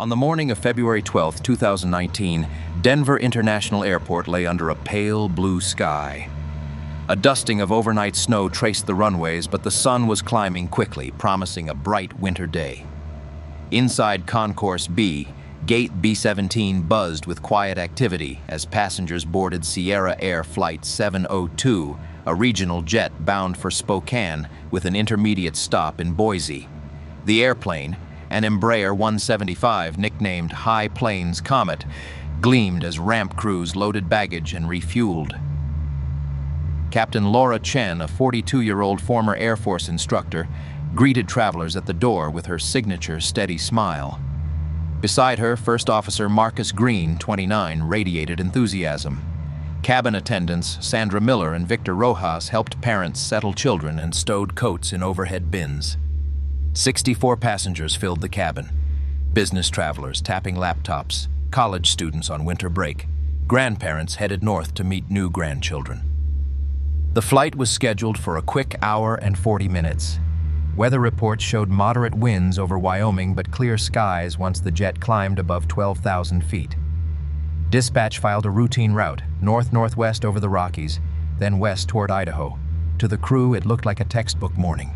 On the morning of February 12, 2019, Denver International Airport lay under a pale blue sky. A dusting of overnight snow traced the runways, but the sun was climbing quickly, promising a bright winter day. Inside Concourse B, Gate B-17 buzzed with quiet activity as passengers boarded Sierra Air Flight 702, a regional jet bound for Spokane with an intermediate stop in Boise. The airplane, an Embraer 175 nicknamed High Plains Comet, gleamed as ramp crews loaded baggage and refueled. Captain Laura Chen, a 42-year-old former Air Force instructor, greeted travelers at the door with her signature steady smile. Beside her, First Officer Marcus Green, 29, radiated enthusiasm. Cabin attendants Sandra Miller and Victor Rojas helped parents settle children and stowed coats in overhead bins. 64 passengers filled the cabin. Business travelers tapping laptops, college students on winter break, grandparents headed north to meet new grandchildren. The flight was scheduled for a quick hour and 40 minutes. Weather reports showed moderate winds over Wyoming but clear skies once the jet climbed above 12,000 feet. Dispatch filed a routine route, north-northwest over the Rockies, then west toward Idaho. To the crew, it looked like a textbook morning.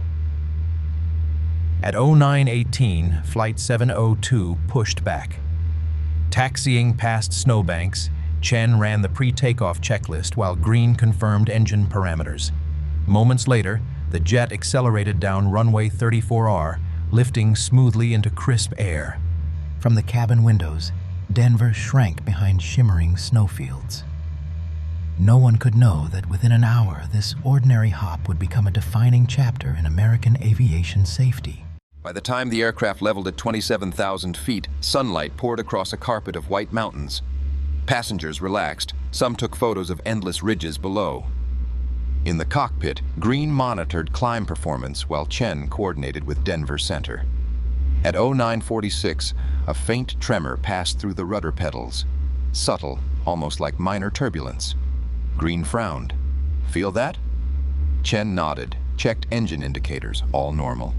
At 09:18, Flight 702 pushed back. Taxiing past snowbanks, Chen ran the pre-takeoff checklist while Green confirmed engine parameters. Moments later, the jet accelerated down runway 34R, lifting smoothly into crisp air. From the cabin windows, Denver shrank behind shimmering snowfields. No one could know that within an hour, this ordinary hop would become a defining chapter in American aviation safety. By the time the aircraft leveled at 27,000 feet, sunlight poured across a carpet of white mountains. Passengers relaxed. Some took photos of endless ridges below. In the cockpit, Green monitored climb performance while Chen coordinated with Denver Center. At 09:46, a faint tremor passed through the rudder pedals. Subtle, almost like minor turbulence. Green frowned. "Feel that?" Chen nodded, checked engine indicators, all normal.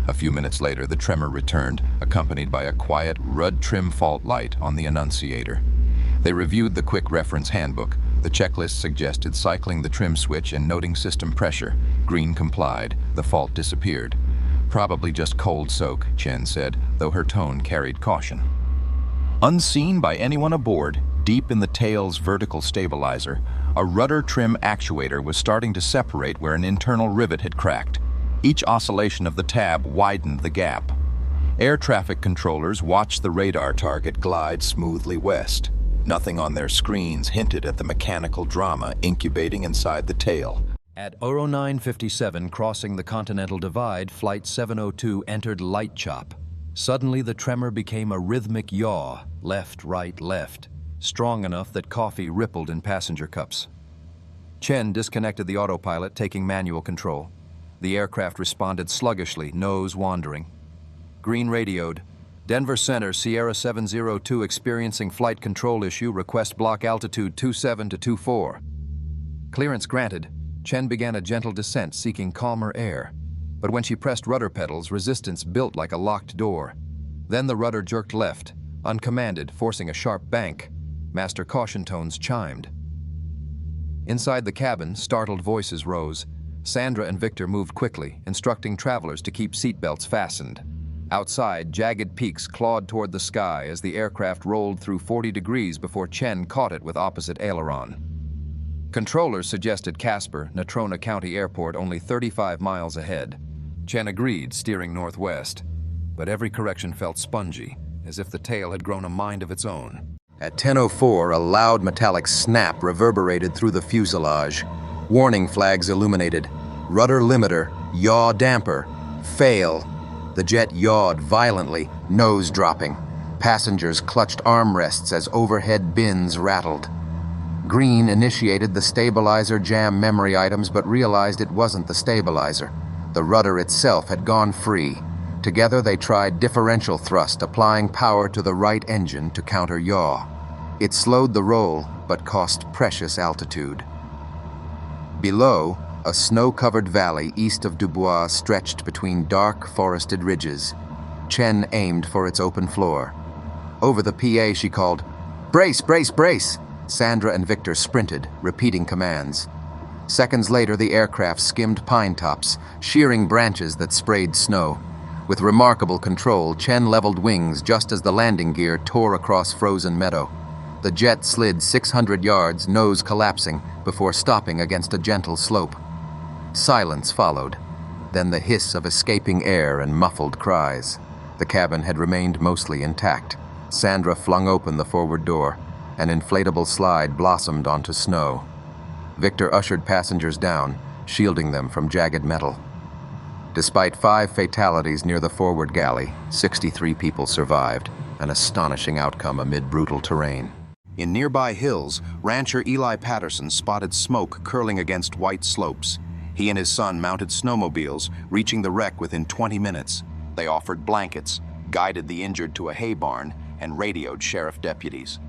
A few minutes later, the tremor returned, accompanied by a quiet rud trim fault light on the annunciator. They reviewed the quick reference handbook. The checklist suggested cycling the trim switch and noting system pressure. Green complied. The fault disappeared. "Probably just cold soak," Chen said, though her tone carried caution. Unseen by anyone aboard, deep in the tail's vertical stabilizer, a rudder trim actuator was starting to separate where an internal rivet had cracked. Each oscillation of the tab widened the gap. Air traffic controllers watched the radar target glide smoothly west. Nothing on their screens hinted at the mechanical drama incubating inside the tail. At 09:57, crossing the Continental Divide, Flight 702 entered light chop. Suddenly, the tremor became a rhythmic yaw, left, right, left, strong enough that coffee rippled in passenger cups. Chen disconnected the autopilot, taking manual control. The aircraft responded sluggishly, nose wandering. Green radioed, "Denver Center, Sierra 702 experiencing flight control issue, request block altitude 27 to 24. Clearance granted. Chen began a gentle descent, seeking calmer air. But when she pressed rudder pedals, resistance built like a locked door. Then the rudder jerked left, uncommanded, forcing a sharp bank. Master caution tones chimed. Inside the cabin, startled voices rose. Sandra and Victor moved quickly, instructing travelers to keep seatbelts fastened. Outside, jagged peaks clawed toward the sky as the aircraft rolled through 40 degrees before Chen caught it with opposite aileron. Controllers suggested Casper, Natrona County Airport, only 35 miles ahead. Chen agreed, steering northwest. But every correction felt spongy, as if the tail had grown a mind of its own. At 10:04, a loud metallic snap reverberated through the fuselage. Warning flags illuminated. Rudder limiter, yaw damper, fail. The jet yawed violently, nose dropping. Passengers clutched armrests as overhead bins rattled. Green initiated the stabilizer jam memory items but realized it wasn't the stabilizer. The rudder itself had gone free. Together they tried differential thrust, applying power to the right engine to counter yaw. It slowed the roll but cost precious altitude. Below, a snow-covered valley east of Dubois stretched between dark, forested ridges. Chen aimed for its open floor. Over the PA, she called, "Brace, brace, brace!" Sandra and Victor sprinted, repeating commands. Seconds later, the aircraft skimmed pine tops, shearing branches that sprayed snow. With remarkable control, Chen leveled wings just as the landing gear tore across frozen meadow. The jet slid 600 yards, nose collapsing, before stopping against a gentle slope. Silence followed, then the hiss of escaping air and muffled cries. The cabin had remained mostly intact. Sandra flung open the forward door. An inflatable slide blossomed onto snow. Victor ushered passengers down, shielding them from jagged metal. Despite 5 fatalities near the forward galley, 63 people survived, an astonishing outcome amid brutal terrain. In nearby hills, rancher Eli Patterson spotted smoke curling against white slopes. He and his son mounted snowmobiles, reaching the wreck within 20 minutes. They offered blankets, guided the injured to a hay barn, and radioed sheriff deputies.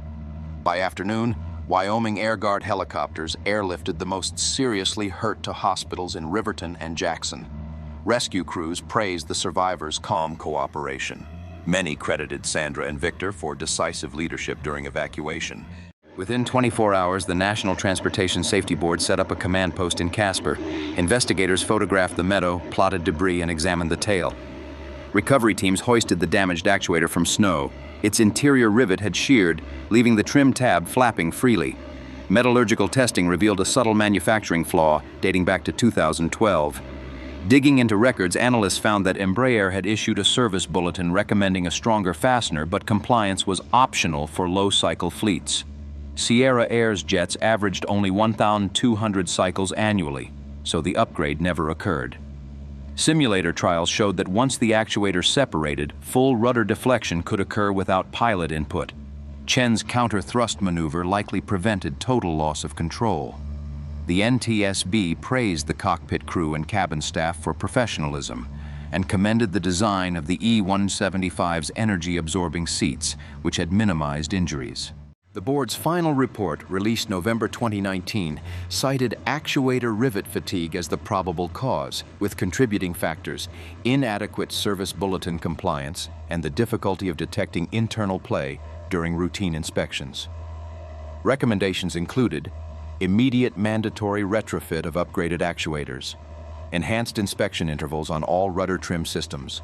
By afternoon, Wyoming Air Guard helicopters airlifted the most seriously hurt to hospitals in Riverton and Jackson. Rescue crews praised the survivors' calm cooperation. Many credited Sandra and Victor for decisive leadership during evacuation. Within 24 hours, the National Transportation Safety Board set up a command post in Casper. Investigators photographed the meadow, plotted debris, and examined the tail. Recovery teams hoisted the damaged actuator from snow. Its interior rivet had sheared, leaving the trim tab flapping freely. Metallurgical testing revealed a subtle manufacturing flaw dating back to 2012. Digging into records, analysts found that Embraer had issued a service bulletin recommending a stronger fastener, but compliance was optional for low-cycle fleets. Sierra Air's jets averaged only 1,200 cycles annually, so the upgrade never occurred. Simulator trials showed that once the actuator separated, full rudder deflection could occur without pilot input. Chen's counter-thrust maneuver likely prevented total loss of control. The NTSB praised the cockpit crew and cabin staff for professionalism and commended the design of the E-175's energy-absorbing seats, which had minimized injuries. The board's final report, released November 2019, cited actuator rivet fatigue as the probable cause, with contributing factors: inadequate service bulletin compliance and the difficulty of detecting internal play during routine inspections. Recommendations included immediate mandatory retrofit of upgraded actuators, enhanced inspection intervals on all rudder trim systems,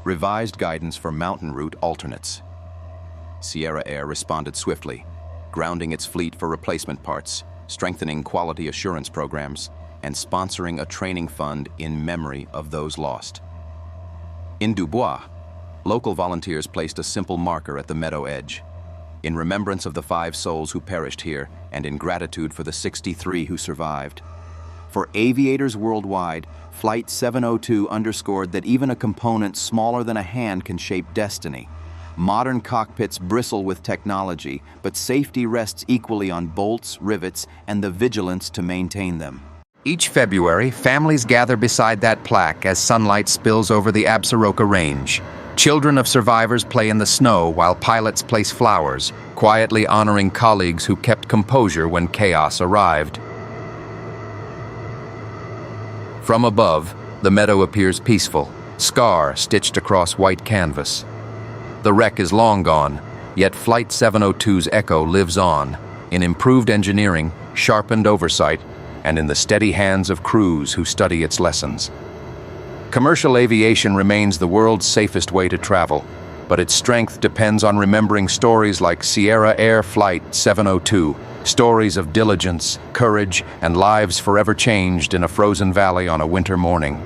revised guidance for mountain route alternates. Sierra Air responded swiftly, grounding its fleet for replacement parts, strengthening quality assurance programs, and sponsoring a training fund in memory of those lost. In Dubois, local volunteers placed a simple marker at the meadow edge, in remembrance of the 5 souls who perished here and in gratitude for the 63 who survived. For aviators worldwide, Flight 702 underscored that even a component smaller than a hand can shape destiny. Modern cockpits bristle with technology, but safety rests equally on bolts, rivets, and the vigilance to maintain them. Each February, families gather beside that plaque as sunlight spills over the Absaroka Range. Children of survivors play in the snow while pilots place flowers, quietly honoring colleagues who kept composure when chaos arrived. From above, the meadow appears peaceful, scar stitched across white canvas. The wreck is long gone, yet Flight 702's echo lives on, in improved engineering, sharpened oversight, and in the steady hands of crews who study its lessons. Commercial aviation remains the world's safest way to travel, but its strength depends on remembering stories like Sierra Air Flight 702, stories of diligence, courage, and lives forever changed in a frozen valley on a winter morning.